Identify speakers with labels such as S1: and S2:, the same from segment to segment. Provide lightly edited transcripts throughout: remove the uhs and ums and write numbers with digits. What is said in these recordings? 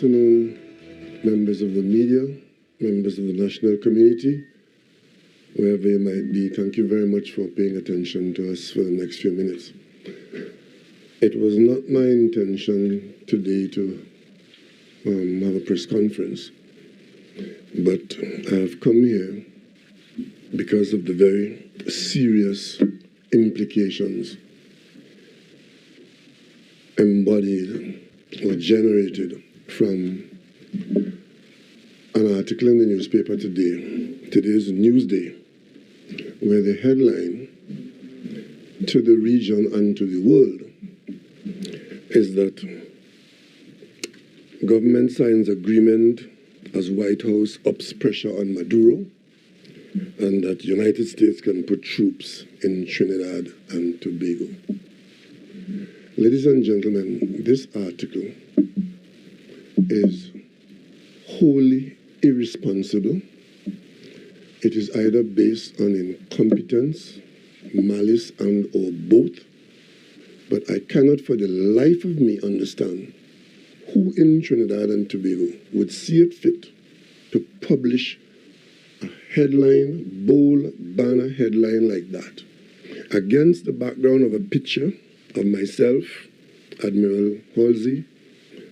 S1: afternoon, members of the media, members of the national community, wherever you might be. Thank you very much for paying attention to us for the next few minutes. It was not my intention today to have a press conference, but I have come here because of the very serious implications embodied or generated from an article in the newspaper today. Today's Newsday, where the headline to the region and to the world is that government signs agreement as White House ups pressure on Maduro, and that United States can put troops in Trinidad and Tobago. Ladies and gentlemen, this article is wholly irresponsible. It is either based on incompetence, malice, and or both, but I cannot for the life of me understand who in Trinidad and Tobago would see it fit to publish a headline, bold banner headline like that, against the background of a picture of myself, Admiral Halsey,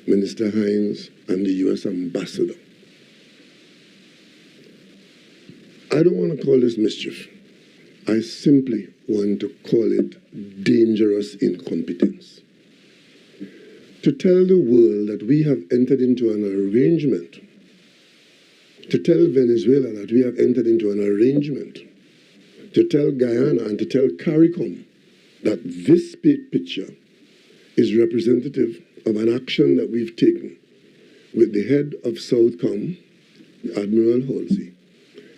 S1: Minister Hines, and the U.S. Ambassador. I don't want to call this mischief. I simply want to call it dangerous incompetence. To tell the world that we have entered into an arrangement, to tell Venezuela that we have entered into an arrangement, to tell Guyana and to tell CARICOM that this picture is representative of an action that we've taken with the head of Southcom, Admiral Halsey,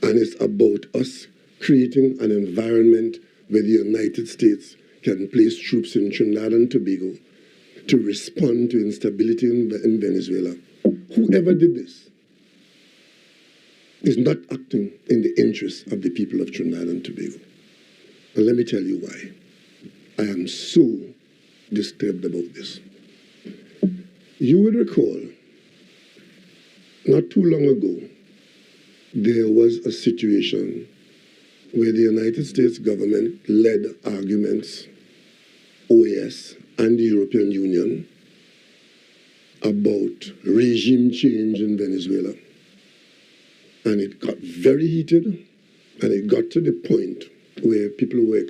S1: and it's about us creating an environment where the United States can place troops in Trinidad and Tobago to respond to instability in Venezuela. Whoever did this is not acting in the interests of the people of Trinidad and Tobago. And let me tell you why. I am so disturbed about this. You would recall, not too long ago, there was a situation where the United States government led arguments, OAS and the European Union, about regime change in Venezuela. And it got very heated, and it got to the point where people were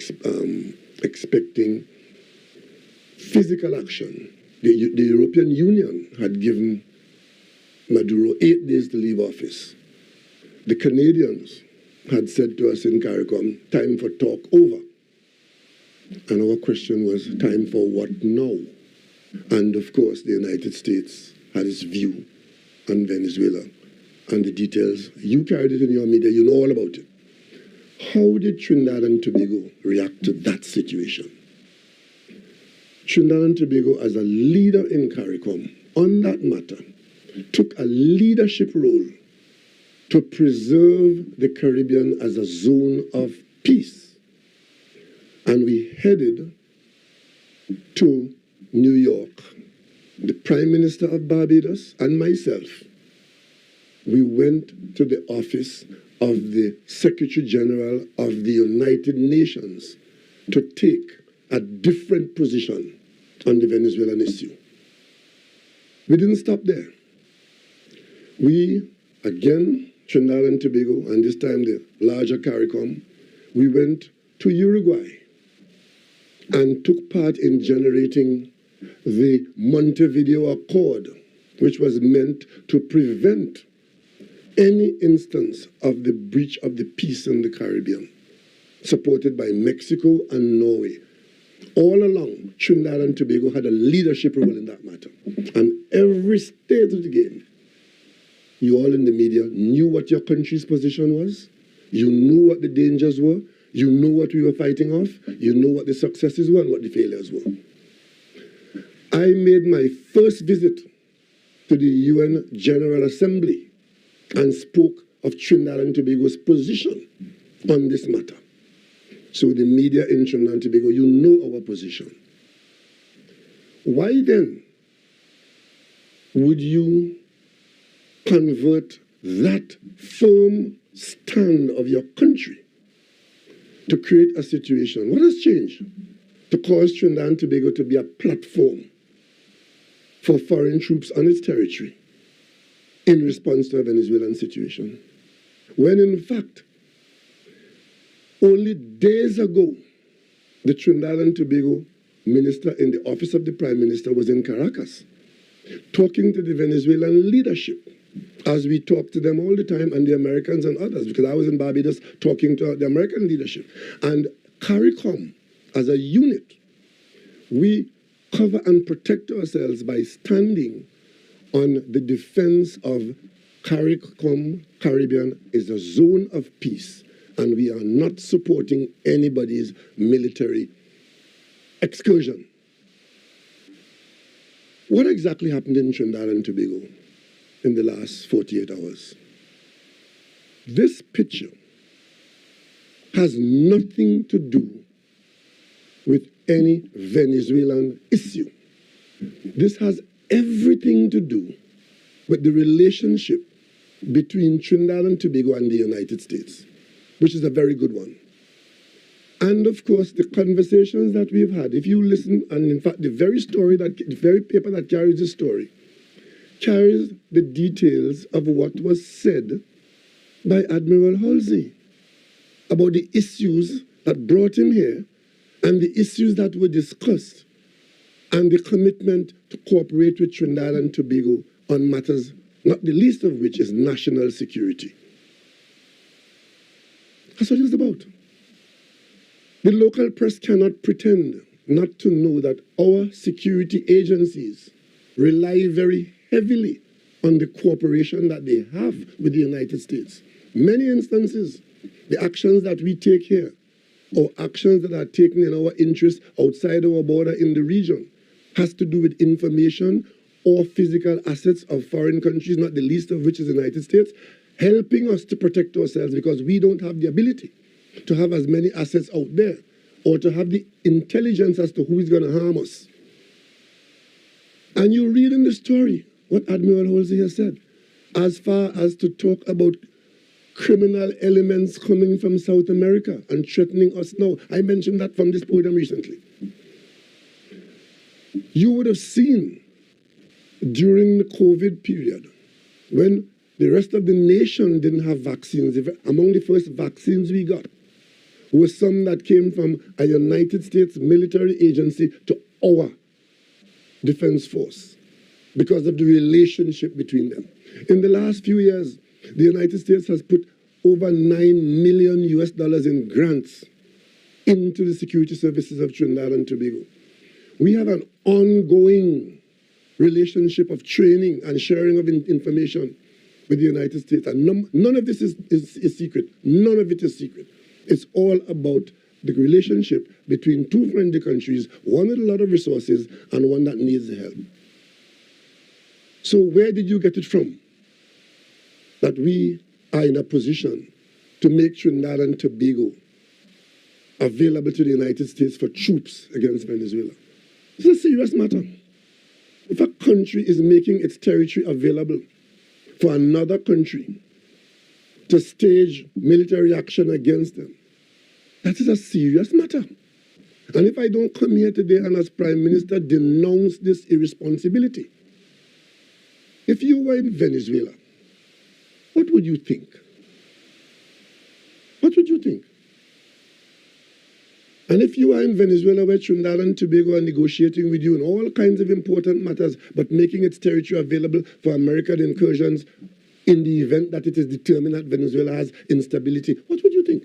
S1: expecting physical action. The European Union had given Maduro 8 days to leave office. The Canadians had said to us in CARICOM, time for talk over. And our question was, time for what now? And of course, the United States had its view on Venezuela. And the details, you carried it in your media, you know all about it. How did Trinidad and Tobago react to that situation? Trinidad and Tobago, as a leader in CARICOM on that matter, took a leadership role to preserve the Caribbean as a zone of peace. And we headed to New York. The Prime Minister of Barbados and myself, we went to the office of the Secretary General of the United Nations to take a different position on the Venezuelan issue. We didn't stop there. We, again, Trinidad and Tobago, and this time the larger CARICOM, we went to Uruguay and took part in generating the Montevideo Accord, which was meant to prevent any instance of the breach of the peace in the Caribbean, supported by Mexico and Norway. All along, Trinidad and Tobago had a leadership role in that matter. And every stage of the game, you all in the media knew what your country's position was. You knew what the dangers were. You knew what we were fighting off. You knew what the successes were and what the failures were. I made my first visit to the UN General Assembly and spoke of Trinidad and Tobago's position on this matter. So the media in Trinidad and Tobago, you know our position. Why then would you convert that firm stand of your country to create a situation? What has changed to cause Trinidad and Tobago to be a platform for foreign troops on its territory in response to a Venezuelan situation? When in fact, only days ago, the Trinidad and Tobago minister in the office of the Prime Minister was in Caracas, talking to the Venezuelan leadership, as we talk to them all the time, and the Americans and others, because I was in Barbados talking to the American leadership. And CARICOM, as a unit, we cover and protect ourselves by standing on the defense of CARICOM. Caribbean is a zone of peace, and we are not supporting anybody's military excursion. What exactly happened in Trinidad and Tobago in the last 48 hours? This picture has nothing to do with any Venezuelan issue. This has everything to do with the relationship between Trinidad and Tobago and the United States, which is a very good one. And of course, the conversations that we've had, if you listen, and in fact, the very paper that carries the story, carries the details of what was said by Admiral Halsey about the issues that brought him here and the issues that were discussed and the commitment to cooperate with Trinidad and Tobago on matters, not the least of which is national security. That's what it's about. The local press cannot pretend not to know that our security agencies rely very heavily on the cooperation that they have with the United States. Many instances, the actions that we take here, or actions that are taken in our interest outside our border in the region, has to do with information or physical assets of foreign countries, not the least of which is the United States, helping us to protect ourselves because we don't have the ability to have as many assets out there or to have the intelligence as to who is going to harm us. And you read in the story what Admiral Halsey has said, as far as to talk about criminal elements coming from South America and threatening us now. I mentioned that from this podium recently. You would have seen during the COVID period, when the rest of the nation didn't have vaccines, among the first vaccines we got were some that came from a United States military agency to our defense force because of the relationship between them. In the last few years, the United States has put over $9 million in grants into the security services of Trinidad and Tobago. We have an ongoing relationship of training and sharing of information with the United States. And none of this is secret. None of it is secret. It's all about the relationship between two friendly countries, one with a lot of resources and one that needs the help. So where did you get it from that we are in a position to make Trinidad and Tobago available to the United States for troops against Venezuela? It's a serious matter. If a country is making its territory available for another country to stage military action against them, that is a serious matter. And if I don't come here today and as Prime Minister denounce this irresponsibility, if you were in Venezuela, what would you think? What would you think? And if you are in Venezuela where Trinidad and Tobago are negotiating with you on all kinds of important matters, but making its territory available for American incursions in the event that it is determined that Venezuela has instability, what would you think?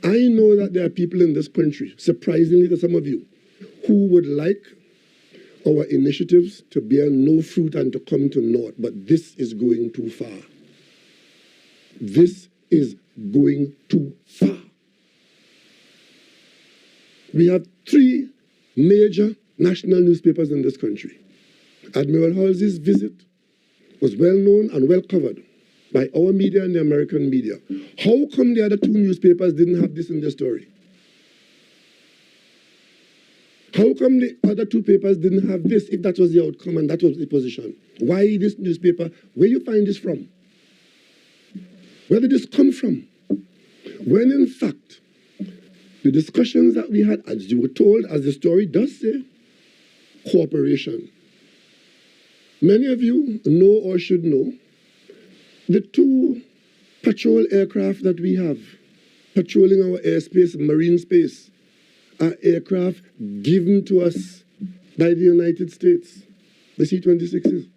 S1: I know that there are people in this country, surprisingly to some of you, who would like our initiatives to bear no fruit and to come to naught, but this is going too far. This is going too far. We have 3 major national newspapers in this country. Admiral Halsey's visit was well known and well covered by our media and the American media. How come the other 2 newspapers didn't have this in their story? How come the other two papers didn't have this if that was the outcome and that was the position? Why this newspaper? Where you find this from? Where did this come from? When in fact, the discussions that we had, as you were told, as the story does say, cooperation. Many of you know or should know the two patrol aircraft that we have patrolling our airspace, marine space, are aircraft given to us by the United States, the C-26s.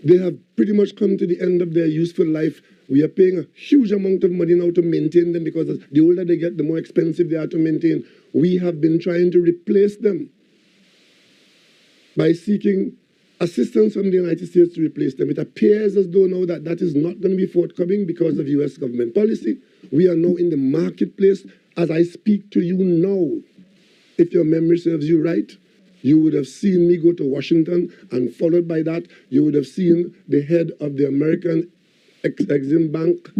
S1: They have pretty much come to the end of their useful life. We are paying a huge amount of money now to maintain them because the older they get, the more expensive they are to maintain. We have been trying to replace them by seeking assistance from the United States to replace them. It appears as though now that that is not going to be forthcoming because of US government policy. We are now in the marketplace as I speak to you now. If your memory serves you right, you would have seen me go to Washington, and followed by that, you would have seen the head of the American Exim Bank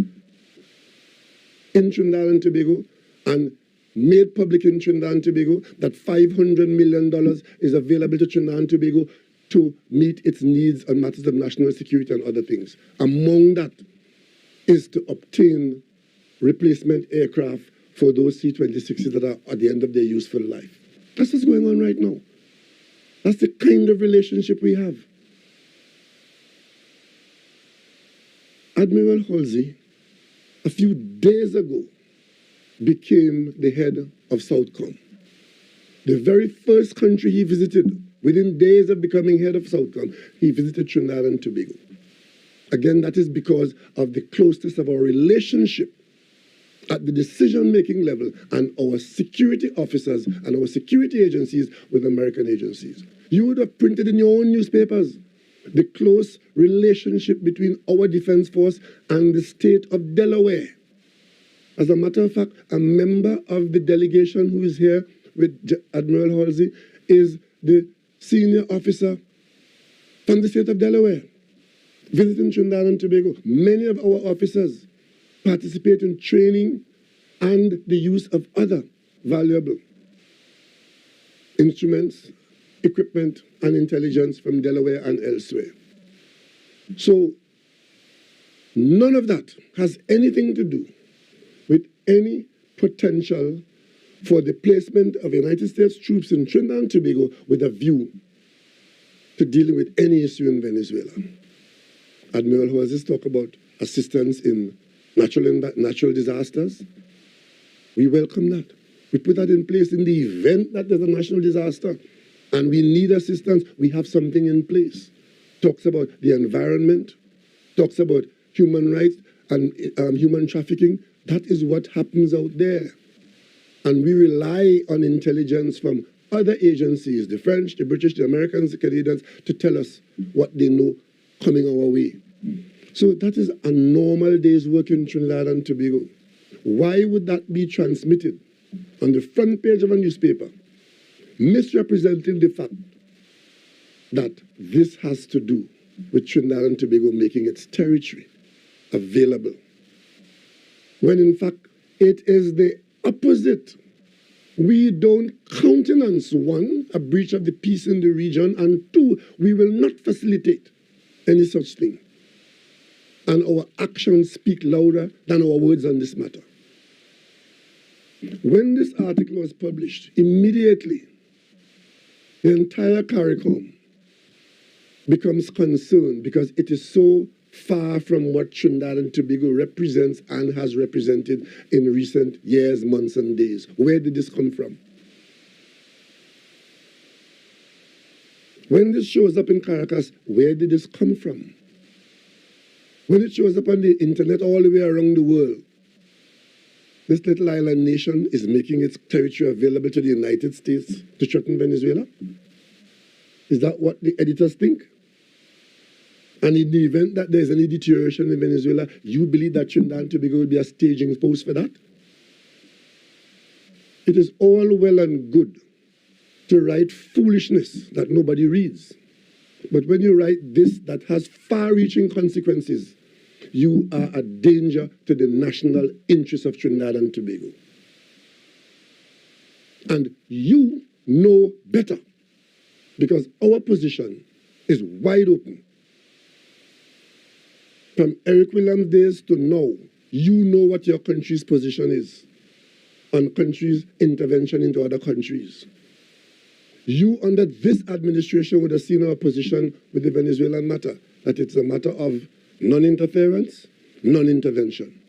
S1: in Trinidad and Tobago, and made public in Trinidad and Tobago that $500 million is available to Trinidad and Tobago to meet its needs on matters of national security and other things. Among that is to obtain replacement aircraft for those C-26s that are at the end of their useful life. That's what's going on right now. That's the kind of relationship we have. Admiral Halsey, a few days ago, became the head of Southcom. The very first country he visited, within days of becoming head of Southcom, he visited Trinidad and Tobago. Again, that is because of the closeness of our relationship at the decision-making level and our security officers and our security agencies with American agencies. You would have printed in your own newspapers the close relationship between our defense force and the state of Delaware. As a matter of fact, a member of the delegation who is here with Admiral Halsey is the senior officer from the state of Delaware, visiting Trinidad and Tobago. Many of our officers participate in training and the use of other valuable instruments, equipment, and intelligence from Delaware and elsewhere. So none of that has anything to do with any potential for the placement of United States troops in Trinidad and Tobago with a view to dealing with any issue in Venezuela. Admiral Halsey talked about assistance in natural disasters. We welcome that. We put that in place in the event that there's a national disaster and we need assistance. We have something in place. Talks about the environment, talks about human rights and human trafficking. That is what happens out there. And we rely on intelligence from other agencies, the French, the British, the Americans, the Canadians, to tell us what they know coming our way. So that is a normal day's work in Trinidad and Tobago. Why would that be transmitted on the front page of a newspaper, misrepresenting the fact that this has to do with Trinidad and Tobago making its territory available, when in fact it is the opposite? We don't countenance, one, a breach of the peace in the region, and two, we will not facilitate any such thing. And our actions speak louder than our words on this matter. When this article was published, immediately the entire CARICOM becomes concerned because it is so far from what Trinidad and Tobago represents and has represented in recent years, months, and days. Where did this come from? When this shows up in Caracas, where did this come from? When it shows up on the internet all the way around the world, this little island nation is making its territory available to the United States to threaten Venezuela? Is that what the editors think? And in the event that there's any deterioration in Venezuela, you believe that Trinidad and Tobago will be a staging post for that? It is all well and good to write foolishness that nobody reads. But when you write this that has far-reaching consequences, you are a danger to the national interests of Trinidad and Tobago. And you know better, because our position is wide open. From Eric Williams' days to now, you know what your country's position is on countries' intervention into other countries. You, under this administration, would have seen our position with the Venezuelan matter, that it's a matter of non-interference, non-intervention.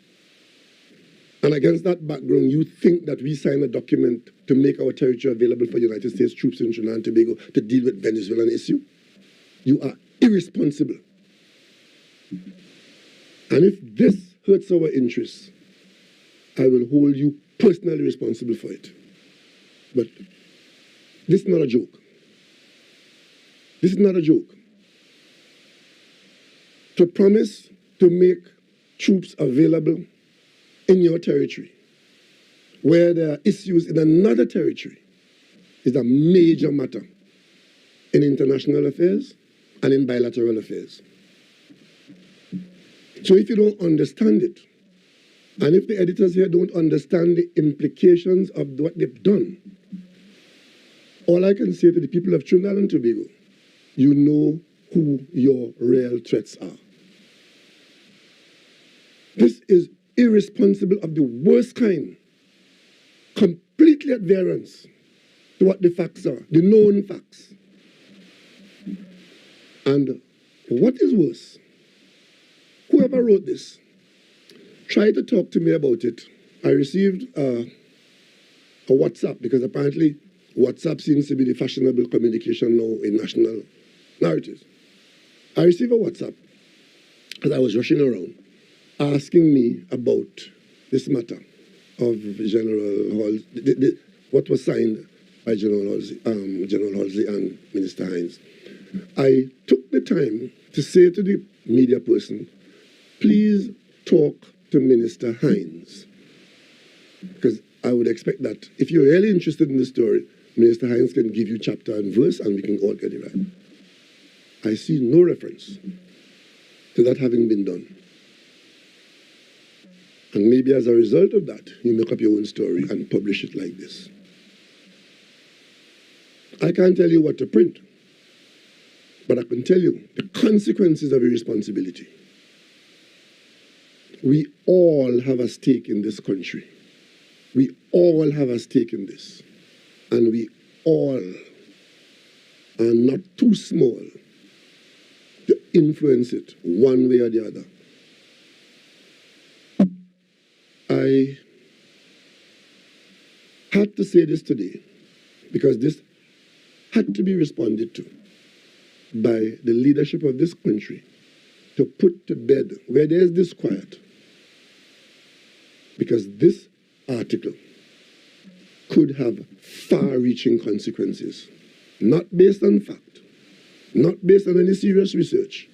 S1: And against that background, you think that we sign a document to make our territory available for United States troops in Trinidad and Tobago to deal with Venezuelan issue? You are irresponsible. And if this hurts our interests, I will hold you personally responsible for it. But this is not a joke. This is not a joke. To promise to make troops available in your territory, where there are issues in another territory, is a major matter in international affairs and in bilateral affairs. So if you don't understand it, and if the editors here don't understand the implications of what they've done, all I can say to the people of Trinidad and Tobago, you know who your real threats are. This is irresponsible of the worst kind, completely at variance to what the facts are, the known facts. And what is worse, whoever wrote this, tried to talk to me about it. I received a WhatsApp, because apparently WhatsApp seems to be the fashionable communication now in national narratives. I received a WhatsApp as I was rushing around, asking me about this matter of General Halsey, what was signed by General Halsey and Minister Hines. I took the time to say to the media person, please talk to Minister Hines, because I would expect that if you're really interested in the story, Minister Hines can give you chapter and verse and we can all get it right. I see no reference to that having been done. And maybe as a result of that, you make up your own story and publish it like this. I can't tell you what to print, but I can tell you the consequences of irresponsibility. We all have a stake in this country. We all have a stake in this. And we all are not too small to influence it one way or the other. I had to say this today because this had to be responded to by the leadership of this country to put to bed where there is disquiet. Because this article could have far-reaching consequences, not based on fact, not based on any serious research,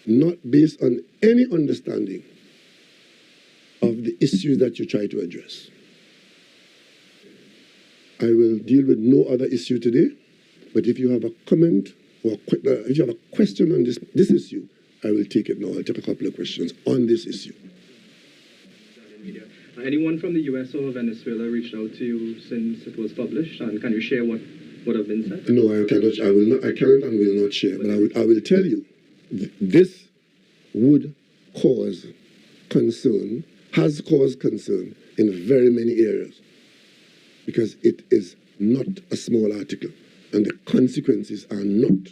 S1: not based on any understanding of the issues that you try to address. I will deal with no other issue today, but if you have a comment or if you have a question on this issue, I will take it now. I'll take a couple of questions on this issue.
S2: Anyone from the US or Venezuela reached out to you since it was published, and can you share what would have been said?
S1: No, I cannot. I will not. I cannot and will not share. But I will tell you, this would cause concern, has caused concern in very many areas, because it is not a small article, and the consequences are not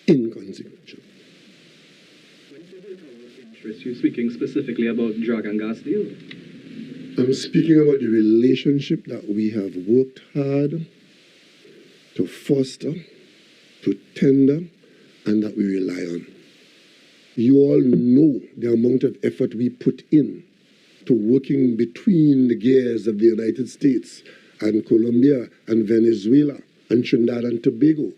S1: inconsequential.
S2: When you say public interest, you're speaking specifically about drug and gas deal?
S1: I'm speaking about the relationship that we have worked hard to foster, to tender, and that we rely on. You all know the amount of effort we put in to working between the gears of the United States and Colombia and Venezuela and Trinidad and Tobago,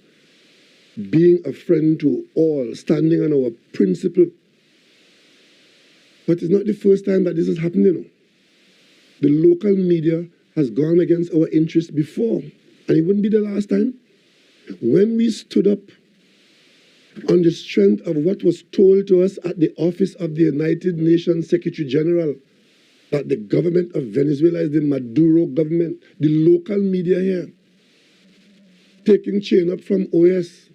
S1: being a friend to all, standing on our principle. But it's not the first time that this is happening. The local media has gone against our interests before, and it wouldn't be the last time. When we stood up on the strength of what was told to us at the office of the United Nations Secretary General, that the government of Venezuela is the Maduro government, the local media here taking chain up from OS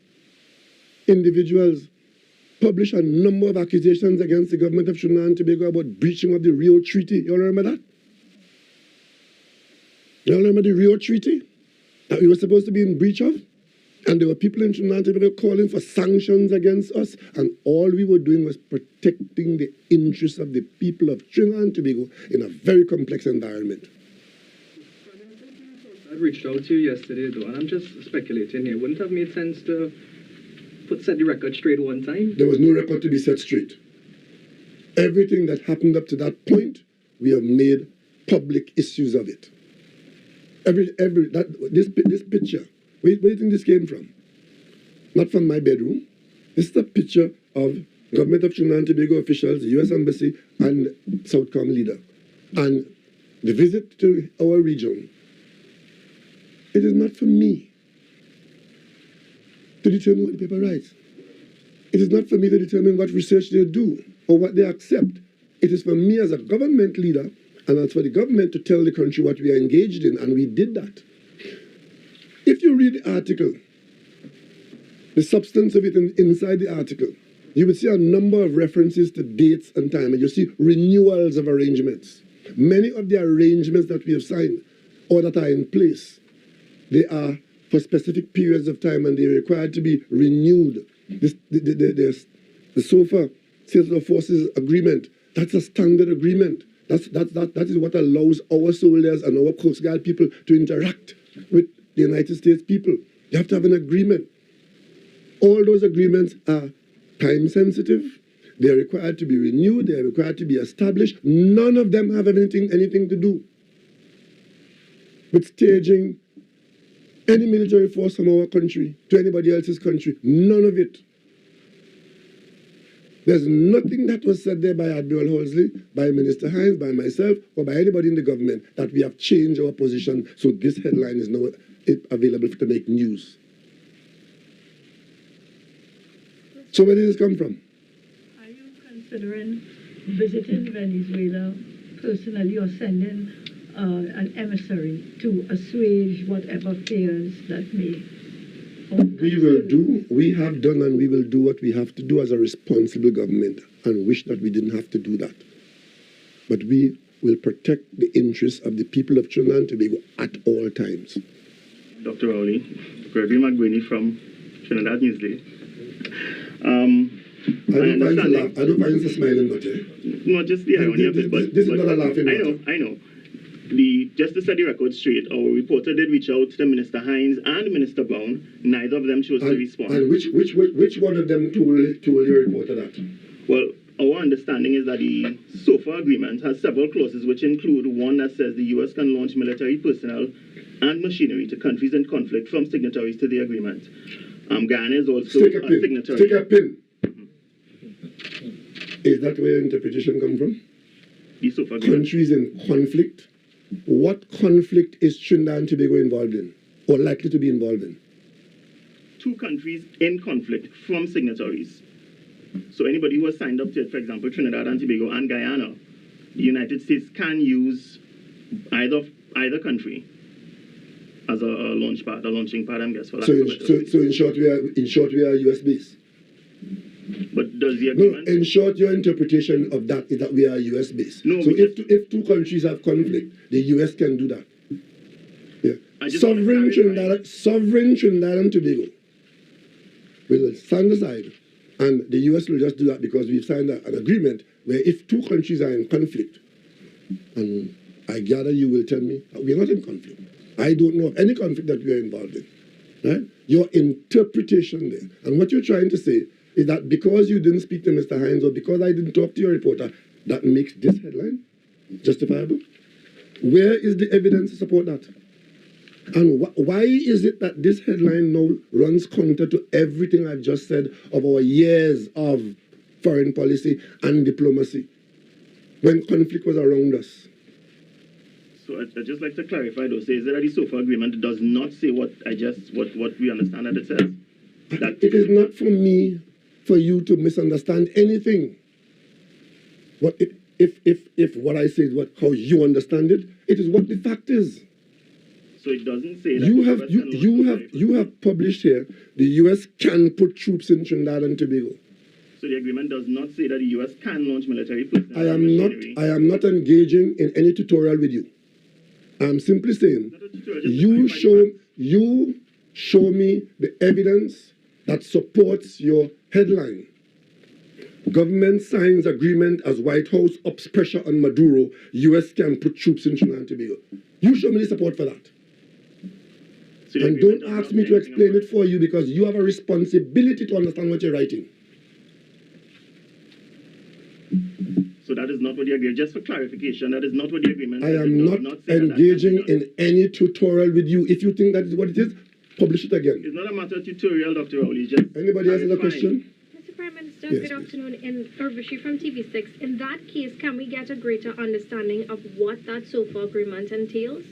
S1: individuals, published a number of accusations against the government of Trinidad and Tobago about breaching of the Rio Treaty. You all remember that? You all remember the Rio Treaty that we were supposed to be in breach of? And there were people in Trinidad and Tobago calling for sanctions against us, and all we were doing was protecting the interests of the people of Trinidad and Tobago in a very complex environment.
S2: I reached out to you yesterday, though, and I'm just speculating here. Wouldn't it have made sense to set the record straight one time?
S1: There was no record to be set straight. Everything that happened up to that point, we have made public issues of it. This picture, where do you think this came from? Not from my bedroom. This is a picture of government of Trinidad and Tobago officials, the U.S. Embassy, and Southcom leader. And the visit to our region, it is not for me to determine what the paper writes. It is not for me to determine what research they do or what they accept. It is for me as a government leader, and as for the government to tell the country what we are engaged in, and we did that. If you read the article, the substance of it inside the article, you will see a number of references to dates and time, and you see renewals of arrangements. Many of the arrangements that we have signed or that are in place, they are for specific periods of time, and they're required to be renewed. The SOFA, Sales of Forces Agreement, that's a standard agreement. That is what allows our soldiers and our Coast Guard people to interact with the United States people. You have to have an agreement. All those agreements are time sensitive. They are required to be renewed. They are required to be established. None of them have anything to do with staging any military force from our country to anybody else's country. None of it. There's nothing that was said there by Admiral Halsey, by Minister Hines, by myself, or by anybody in the government that we have changed our position so this headline is now available to make news. So where did this come from?
S3: Are you considering visiting Venezuela personally or sending an emissary to assuage whatever fears that may?
S1: We have done and we will do what we have to do as a responsible government, and wish that we didn't have to do that. But we will protect the interests of the people of Trinidad and Tobago at all times.
S4: Dr. Rowley, Gregory McGuiney from Trinidad Newsday.
S1: I don't find it's a smiling note, eh?
S4: No, just the irony of it. But
S1: this is not a laughing note.
S4: I know. Just to set the record straight, our reporter did reach out to Minister Hines and Minister Brown. Neither of them chose to respond.
S1: And which one of them told your reporter that?
S4: Well, our understanding is that the SOFA agreement has several clauses, which include one that says the U.S. can launch military personnel and machinery to countries in conflict from signatories to the agreement. Guyana is also a signatory.
S1: Stick a pin. Is that where interpretation comes from?
S4: The SOFA agreement.
S1: Countries in conflict. What conflict is Trinidad and Tobago involved in, or likely to be involved in?
S4: Two countries in conflict from signatories. So anybody who has signed up to it, for example, Trinidad and Tobago and Guyana, the United States can use either country as a launching pad, I guess. For
S1: so in short, we are US based.
S4: But does the agreement?
S1: No, in short, your interpretation of that is that we are US based.
S4: No,
S1: so if two countries have conflict, the US can do that. Yeah. Sovereign Trinidad and Tobago will stand aside, and the US will just do that because we've signed an agreement where if two countries are in conflict, and I gather you will tell me we're not in conflict. I don't know of any conflict that we are involved in. Right? Your interpretation there, and what you're trying to say is that because you didn't speak to Mr. Hines or because I didn't talk to your reporter, that makes this headline justifiable? Where is the evidence to support that? And why is it that this headline now runs counter to everything I've just said of our years of foreign policy and diplomacy when conflict was around us?
S4: So I'd just like to clarify, though, says that the SOFA agreement does not say what we understand that it says. That
S1: it is not for me, for you to misunderstand anything. What if what I say is how you understand it, it is what the fact is.
S4: So it doesn't say that
S1: You
S4: the
S1: have
S4: US can launch military
S1: you have published here the US can put troops in Trinidad and Tobago.
S4: So the agreement does not say that the US can launch military personnel and machinery.
S1: I am not engaging in any tutorial with you. I'm simply saying
S4: Not a tutorial, just to clarify the facts.
S1: you show me the evidence that supports your headline. Government signs agreement as White House ups pressure on Maduro. US can put troops in Trinidad and Tobago. You show me the support for that.
S4: So the
S1: And
S4: agreement
S1: don't
S4: does
S1: ask
S4: not
S1: me
S4: say
S1: to
S4: anything
S1: explain
S4: about
S1: it for you because you have a responsibility to understand what you're writing.
S4: So that is not what the agreement. Just for clarification, that is not what the agreement
S1: I
S4: says. It
S1: am
S4: does
S1: not
S4: say that that can
S1: engaging
S4: be done.
S1: in any tutorial with you. If you think that is what it is, publish it again.
S4: It's not a matter of tutorial, Dr. Rowley. Just
S1: Anybody else has a
S4: clarifying.
S1: question?
S5: Mr. Prime Minister,
S1: Yes,
S5: good
S1: please.
S5: afternoon. In Urvashi from TV6, in that case, can we get a greater understanding of what that SOFA agreement entails?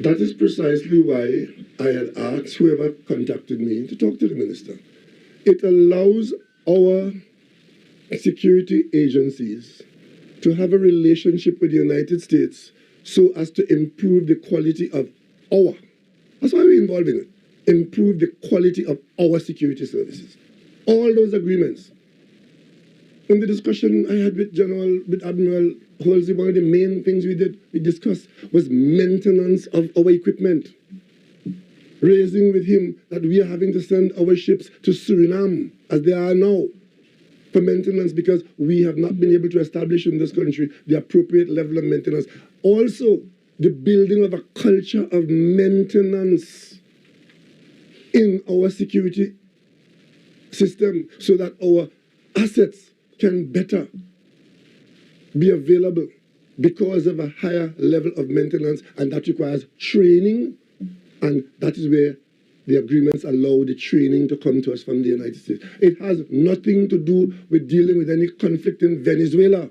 S1: That is precisely why I had asked whoever contacted me to talk to the minister. It allows our security agencies to have a relationship with the United States so as to improve the quality of that's why we're involved in it, improve the quality of our security services. All those agreements. In the discussion I had with Admiral Halsey, one of the main things we discussed was maintenance of our equipment. Raising with him that we are having to send our ships to Suriname, as they are now, for maintenance because we have not been able to establish in this country the appropriate level of maintenance. Also, the building of a culture of maintenance in our security system so that our assets can better be available because of a higher level of maintenance, and that requires training, and that is where the agreements allow the training to come to us from the United States. It has nothing to do with dealing with any conflict in Venezuela.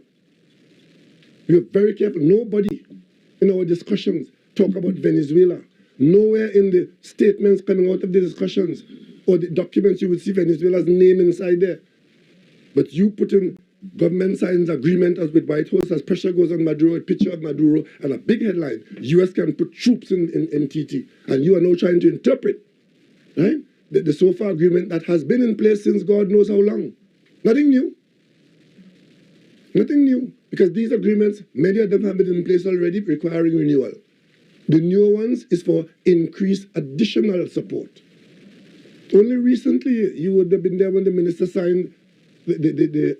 S1: We are very careful. Nobody in our discussions talk about Venezuela. Nowhere in the statements coming out of the discussions or the documents you would see Venezuela's name inside there. But you put in government signs agreement as with White House as pressure goes on Maduro, a picture of Maduro, and a big headline, US can put troops in TT. And you are now trying to interpret, right? The SOFA agreement that has been in place since God knows how long. Nothing new. Nothing new. Because these agreements, many of them have been in place already, requiring renewal. The newer ones is for increased additional support. Only recently, you would have been there when the minister signed the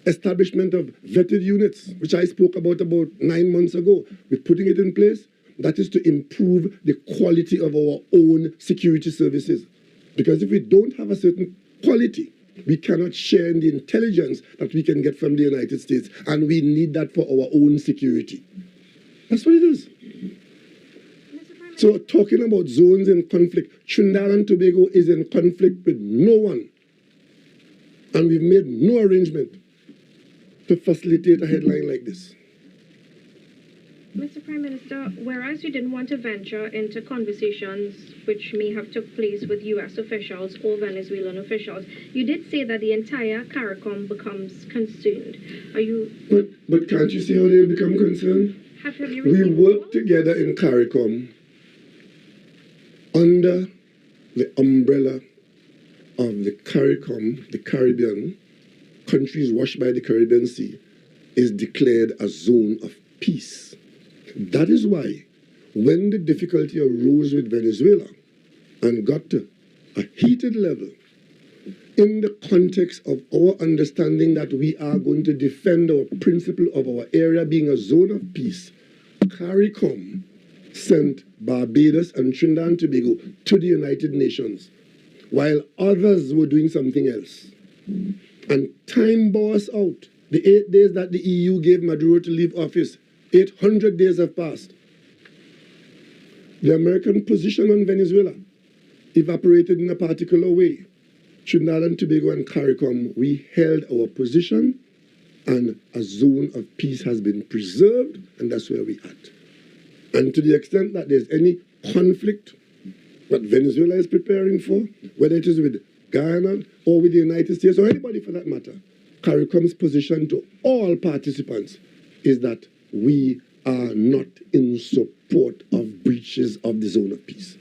S1: establishment of vetted units, which I spoke about 9 months ago. We're putting it in place. That is to improve the quality of our own security services. Because if we don't have a certain quality, we cannot share in the intelligence that we can get from the United States. And we need that for our own security. That's what it is. So talking about zones in conflict, Trinidad and Tobago is in conflict with no one. And we've made no arrangement to facilitate a headline like this.
S5: Mr. Prime Minister, whereas you didn't want to venture into conversations which may have took place with U.S. officials or Venezuelan officials, you did say that the entire CARICOM becomes concerned. Are you...
S1: But can't you see how they become concerned?
S5: Have you
S1: We
S5: received
S1: work
S5: calls?
S1: together in CARICOM under the umbrella of the CARICOM, the Caribbean, countries washed by the Caribbean Sea, is declared a zone of peace. That is why when the difficulty arose with Venezuela and got to a heated level, in the context of our understanding that we are going to defend our principle of our area being a zone of peace, CARICOM sent Barbados and Trinidad and Tobago to the United Nations, while others were doing something else. And time bore us out. The 8 days that the EU gave Maduro to leave office, 800 days have passed. The American position on Venezuela evaporated in a particular way. Trinidad and Tobago and CARICOM, we held our position, and a zone of peace has been preserved, and that's where we're at. And to the extent that there's any conflict that Venezuela is preparing for, whether it is with Guyana or with the United States or anybody for that matter, CARICOM's position to all participants is that we are not in support of breaches of the zone of peace.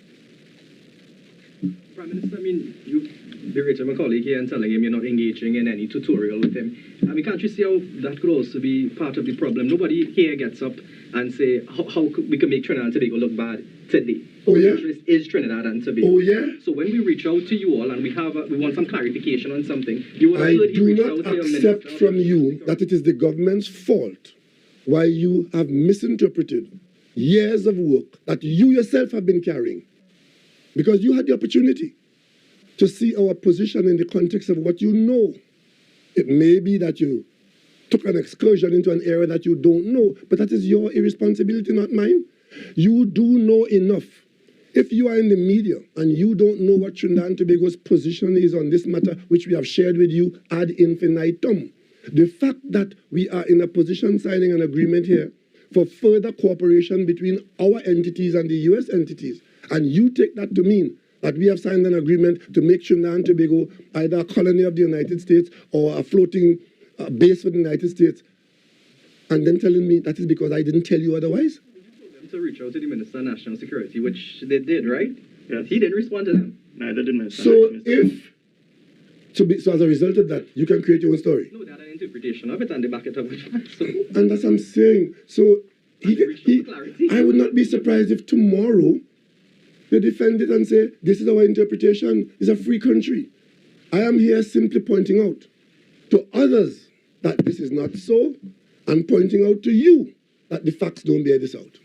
S2: Prime Minister, I mean, you berated my colleague here and telling him you're not engaging in any tutorial with him. I mean, can't you see how that could also be part of the problem? Nobody here gets up and say how we can make Trinidad and Tobago look bad today.
S1: Oh, yeah?
S2: Interest is Trinidad and Tobago.
S1: Oh, yeah?
S2: So when we reach out to you all and we want some clarification on something, you will
S1: I
S2: heard
S1: do
S2: reach
S1: not
S2: out to your
S1: accept
S2: minister.
S1: from you that it is the government's fault why you have misinterpreted years of work that you yourself have been carrying. Because you had the opportunity to see our position in the context of what you know. It may be that you took an excursion into an area that you don't know, but that is your irresponsibility, not mine. You do know enough. If you are in the media and you don't know what Trinidad and Tobago's position is on this matter, which we have shared with you ad infinitum, the fact that we are in a position signing an agreement here for further cooperation between our entities and the U.S. entities, and you take that to mean that we have signed an agreement to make Trinidad and Tobago either a colony of the United States or a floating base for the United States, and then telling me that is because I didn't tell you otherwise?
S2: To reach out to the Minister of National Security, which they did, right?
S4: Yes.
S2: He didn't respond to them.
S4: Neither did Minister.
S1: So as a result of that, you can create your own story.
S2: No, they had an interpretation of it and they back it up with facts. So,
S1: And that's what I'm saying. So I would not be surprised if tomorrow they defend it and say, this is our interpretation. It's a free country. I am here simply pointing out to others that this is not so, and pointing out to you that the facts don't bear this out.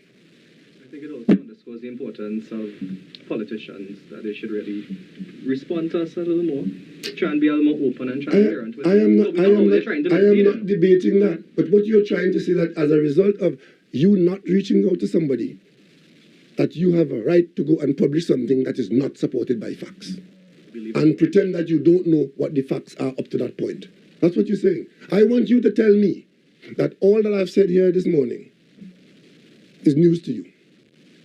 S2: I think it also underscores the importance of politicians, that they should really respond to us a little more, try and be a little more open and transparent.
S1: I am not debating that, but what you're trying to say that as a result of you not reaching out to somebody, that you have a right to go and publish something that is not supported by facts, and pretend that you don't know what the facts are up to that point. That's what you're saying. I want you to tell me that all that I've said here this morning is news to you.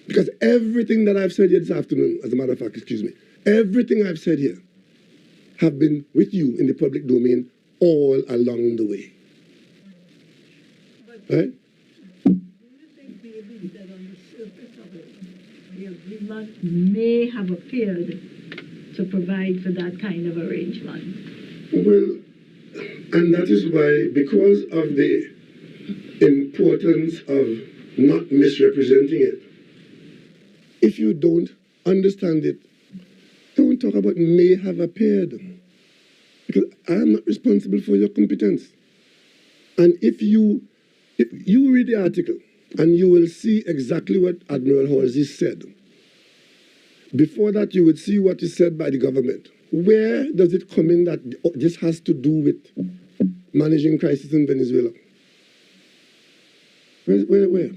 S1: Because everything that I've said here this afternoon, as a matter of fact, excuse me, everything I've said here have been with you in the public domain all along the way. Right?
S3: Do you think maybe that on the surface of it, the agreement may have appeared to provide for that kind of arrangement?
S1: Well, and that is why, because of the importance of not misrepresenting it, if you don't understand it, don't talk about may have appeared. Because I am not responsible for your competence. And if you read the article, and you will see exactly what Admiral Halsey said. Before that, you would see what is said by the government. Where does it come in that this has to do with managing crisis in Venezuela? Where?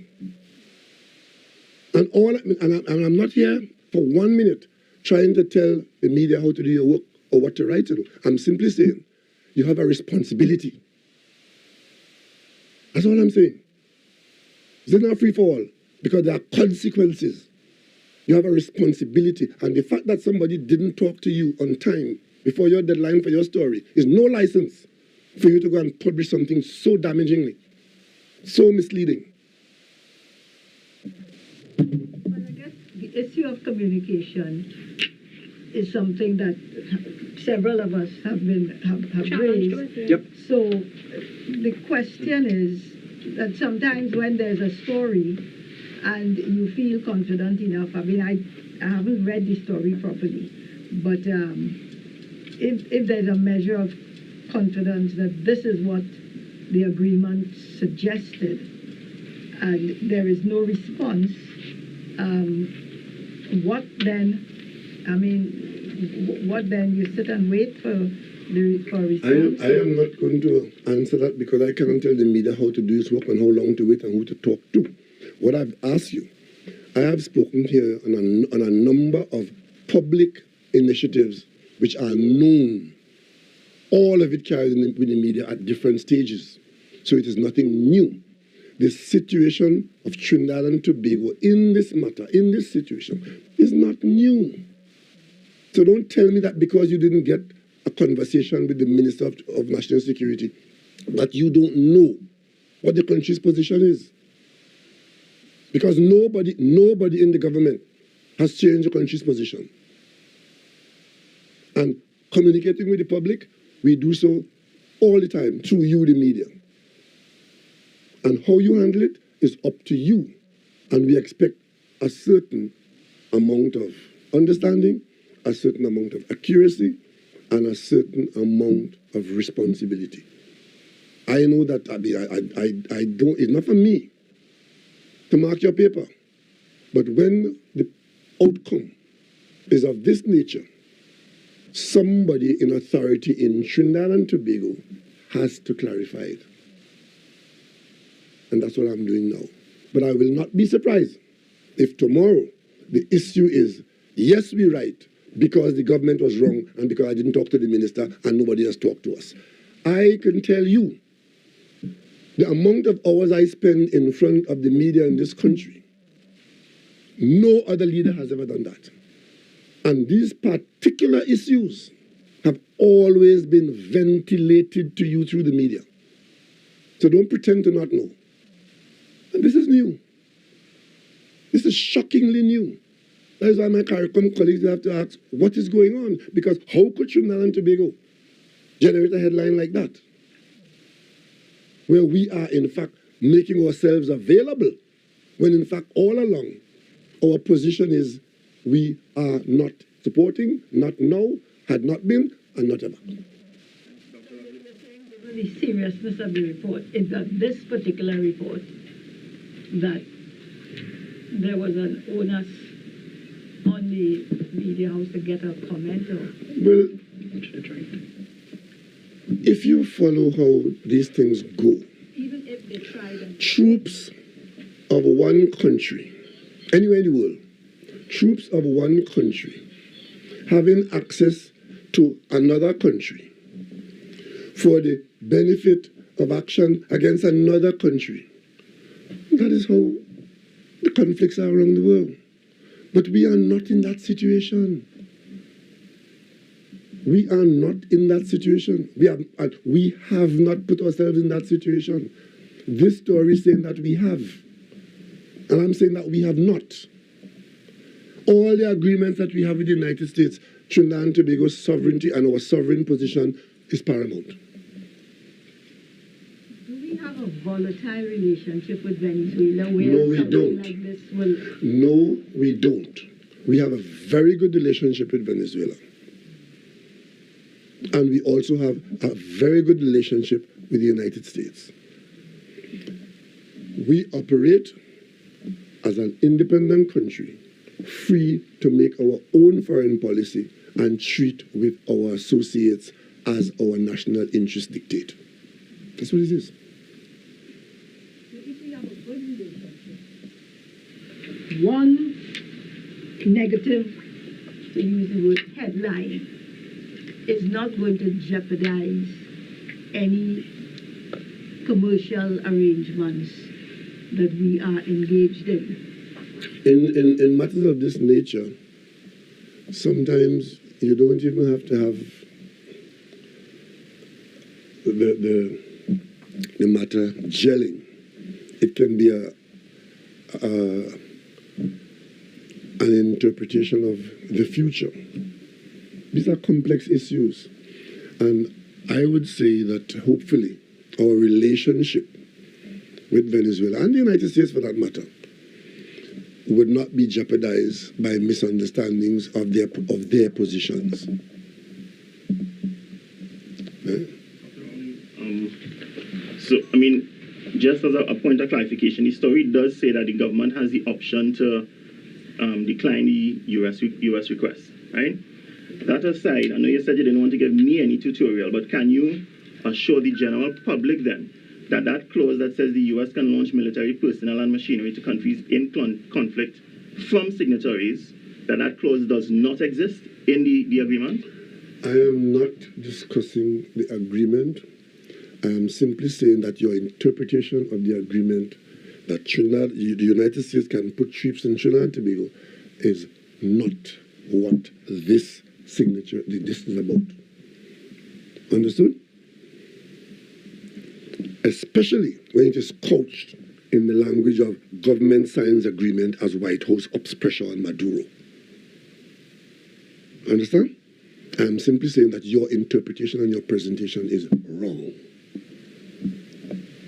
S1: And I'm not here for 1 minute trying to tell the media how to do your work or what to write. I'm simply saying you have a responsibility. That's all I'm saying. It's not free for all because there are consequences. You have a responsibility. And the fact that somebody didn't talk to you on time before your deadline for your story is no license for you to go and publish something so damagingly, so misleading.
S3: Well, I guess the issue of communication is something that several of us have raised.
S5: with it.
S2: Yep.
S3: So the question is that sometimes when there's a story and you feel confident enough, I mean, I haven't read the story properly, but if there's a measure of confidence that this is what the agreement suggested and there is no response, what then? I mean, what then? You sit and wait for a response?
S1: I am not going to answer that because I cannot tell the media how to do this work and how long to wait and who to talk to. What I've asked you, I have spoken here on a number of public initiatives which are known. All of it carried with the media at different stages. So it is nothing new. The situation of Trinidad and Tobago in this matter, in this situation, is not new. So don't tell me that because you didn't get a conversation with the Minister of National Security that you don't know what the country's position is. Because nobody in the government has changed the country's position. And communicating with the public, we do so all the time through you, the media. And how you handle it is up to you. And we expect a certain amount of understanding, a certain amount of accuracy, and a certain amount of responsibility. I know that I don't, it's not for me to mark your paper. But when the outcome is of this nature, somebody in authority in Trinidad and Tobago has to clarify it. And that's what I'm doing now. But I will not be surprised if tomorrow the issue is, yes, we're right, because the government was wrong and because I didn't talk to the minister and nobody has talked to us. I can tell you the amount of hours I spend in front of the media in this country, no other leader has ever done that. And these particular issues have always been ventilated to you through the media. So don't pretend to not know. And this is new. This is shockingly new. That is why my CARICOM colleagues have to ask, what is going on? Because how could Trinidad and Tobago generate a headline like that? Where we are, in fact, making ourselves available, when in fact, all along, our position is we are not supporting, not now, had not been, and not ever.
S3: The seriousness of the report is that this particular report, that there was an onus on the media house to get a comment or...
S1: Well, if you follow how these things go,
S3: even if they tried and...
S1: troops of one country, anywhere in the world, troops of one country having access to another country for the benefit of action against another country. That is how the conflicts are around the world. But we are not in that situation. We are not in that situation. We have not put ourselves in that situation. This story is saying that we have. And I'm saying that we have not. All the agreements that we have with the United States, Trinidad and Tobago's sovereignty and our sovereign position is paramount.
S3: Do we have a volatile relationship with Venezuela where
S1: No, we
S3: something
S1: don't.
S3: like this will...
S1: No, we don't. We have a very good relationship with Venezuela. And we also have a very good relationship with the United States. We operate as an independent country, free to make our own foreign policy and treat with our associates as our national interests dictate. That's what it is.
S3: If we have a good relationship, one negative, to use the word headline, is not going to jeopardize any commercial arrangements that we are engaged in.
S1: In matters of this nature, sometimes you don't even have to have the matter gelling. It can be an interpretation of the future. These are complex issues. And I would say that hopefully our relationship with Venezuela, and the United States for that matter, would not be jeopardized by misunderstandings of their positions.
S4: So, I mean, just as a point of clarification, the story does say that the government has the option to decline the U.S. request, right? That aside, I know you said you didn't want to give me any tutorial, but can you assure the general public then that that clause that says the U.S. can launch military personnel and machinery to countries in conflict from signatories, that clause does not exist in the agreement?
S1: I am not discussing the agreement. I am simply saying that your interpretation of the agreement that the United States can put troops in Trinidad and Tobago is not what this is about. Understood? Especially when it is couched in the language of government signs agreement as White House ups pressure on Maduro. Understand? I'm simply saying that your interpretation and your presentation is wrong.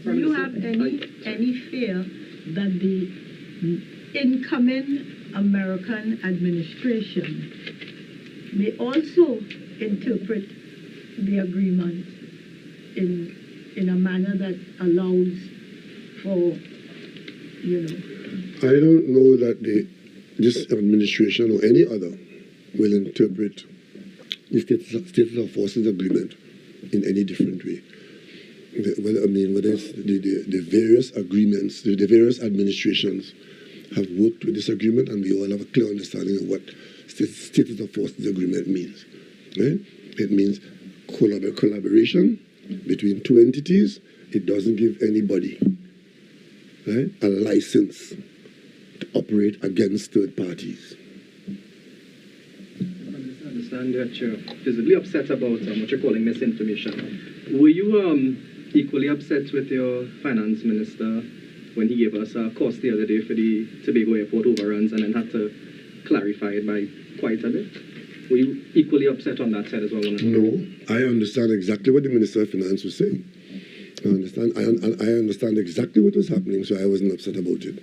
S3: Do you have any fear that the incoming American administration may also interpret the agreement in a manner that allows for,
S1: I don't know that this administration or any other will interpret the Status of Forces Agreement in any different way. Whether it's the various agreements, the various administrations have worked with this agreement, and we all have a clear understanding of what Status of Forces Agreement means. Right? It means collaboration between two entities. It doesn't give anybody, right, a license to operate against third parties.
S2: I understand that you're visibly upset about what you're calling misinformation. Were you equally upset with your finance minister when he gave us a cost the other day for the Tobago airport overruns and then had to clarify it by quite a bit? Were you equally upset on that side as well?
S1: No, I understand exactly what the Minister of Finance was saying. I understand exactly what was happening, so I wasn't upset about it.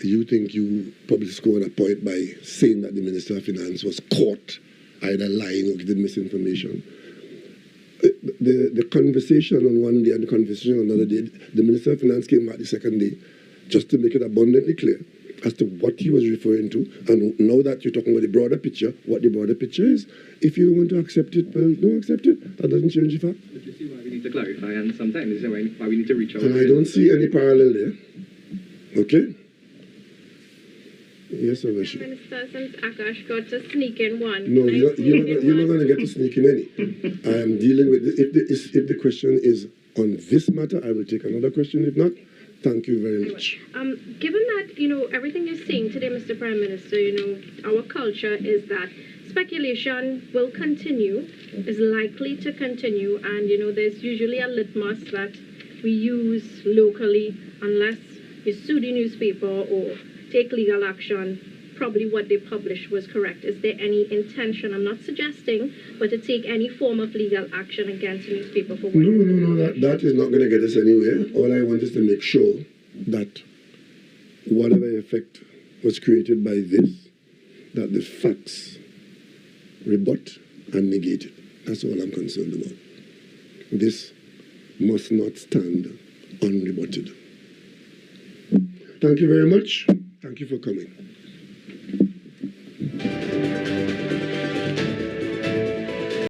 S1: You think you probably scored a point by saying that the Minister of Finance was caught either lying or giving misinformation. The conversation on one day and the conversation on another day, the Minister of Finance came back the second day just to make it abundantly clear as to what he was referring to. And now that you're talking about the broader picture, what the broader picture is, if you want to accept it, well, don't accept it. That doesn't change the fact.
S2: But you see why we need to clarify, and sometimes you see why we need to reach out.
S1: And I don't see any parallel there. Okay? Yes, sir.
S5: Prime Minister, since Akash got to sneak in one.
S1: No, you're not going to get to sneak in any. I am dealing with this. If the question is on this matter, I will take another question. If not, thank you very much.
S5: Given that, everything you're saying today, Mr. Prime Minister, our culture is that speculation will continue, is likely to continue, and, there's usually a litmus that we use locally unless you sue the newspaper or take legal action. Probably what they published was correct. Is there any intention, I'm not suggesting, but to take any form of legal action against the newspaper for what?
S1: No, that is not going to get us anywhere. All I want is to make sure that whatever effect was created by this, that the facts rebut and negate it. That's all I'm concerned about. This must not stand unrebutted. Thank you very much. Thank you for coming.